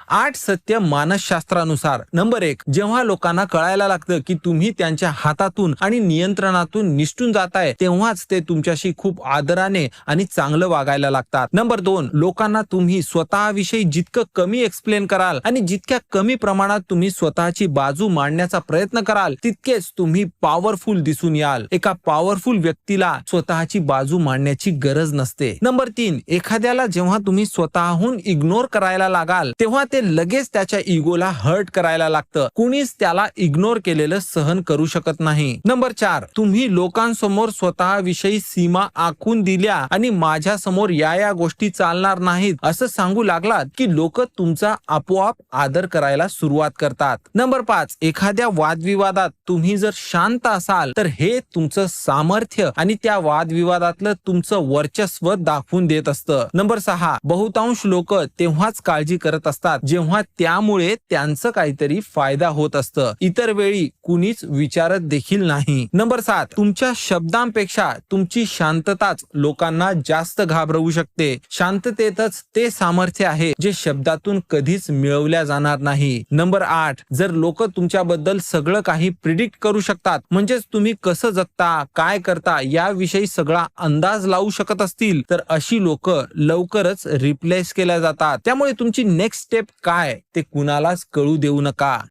8 सत्य मानसशास्त्रानुसार. नंबर 1, जेव्हा लोकांना कळायला लागतं की तुम्ही त्यांच्या हातातून आणि नियंत्रणातून निसटून जाताय, तेव्हाच ते तुमच्याशी खूप आदराने आणि चांगलं वागायला लागतात. नंबर 2, लोकांना तुम्ही स्वतःविषयी जितकं कमी एक्सप्लेन कराल आणि जितक्या कमी प्रमाणात तुम्ही स्वतःची बाजू मांडण्याचा प्रयत्न कराल, तितकेच तुम्ही पॉवरफुल दिसून याल. एका पॉवरफुल व्यक्तीला स्वतःची बाजू मांडण्याची गरज नसते. नंबर 3, एखाद्याला जेव्हा तुम्ही स्वतःहून इग्नोर करायला लागाल, तेव्हा ते लगेच त्याच्या इगोला हर्ट करायला लागतं. कुणीच त्याला इग्नोर केलेलं सहन करू शकत नाही. नंबर 4, तुम्ही लोकांसमोर स्वतःविषयी सीमा आखून दिल्या आणि माझ्या समोर या गोष्टी चालणार नाहीत असं सांगू लागलात की लोक तुमचा आपोआप आदर करायला सुरुवात करतात. नंबर 5, एखाद्या वादविवादात तुम्ही जर शांत असाल तर हे तुमचं सामर्थ्य आणि त्या वादविवादातलं तुमचं वर्चस्व दाखवून देत असतं. नंबर 6, बहुतांश लोक तेव्हाच काळजी करत असतात जेव्हा त्यामुळे त्यांचं काहीतरी फायदा होत असतं. इतर वेळी कुणीच विचारत देखील नाही. नंबर 7, तुमच्या शब्दांपेक्षा तुमची शांतताच लोकांना जास्त घाबरवू शकते. शांततेतच ते सामर्थ्य आहे जे शब्दातून कधीच मिळवल्या जाणार नाही. नंबर 8, जर लोक तुमच्याबद्दल सगळं काही प्रिडिक्ट करू शकतात, म्हणजेच तुम्ही कसं जगता, काय करता याविषयी सगळा अंदाज लावू शकत असतील, तर अशी लोक लवकरच रिप्लेस केल्या जातात. त्यामुळे तुमची नेक्स्ट स्टेप काय ते कुणालाच कळू देऊ नका.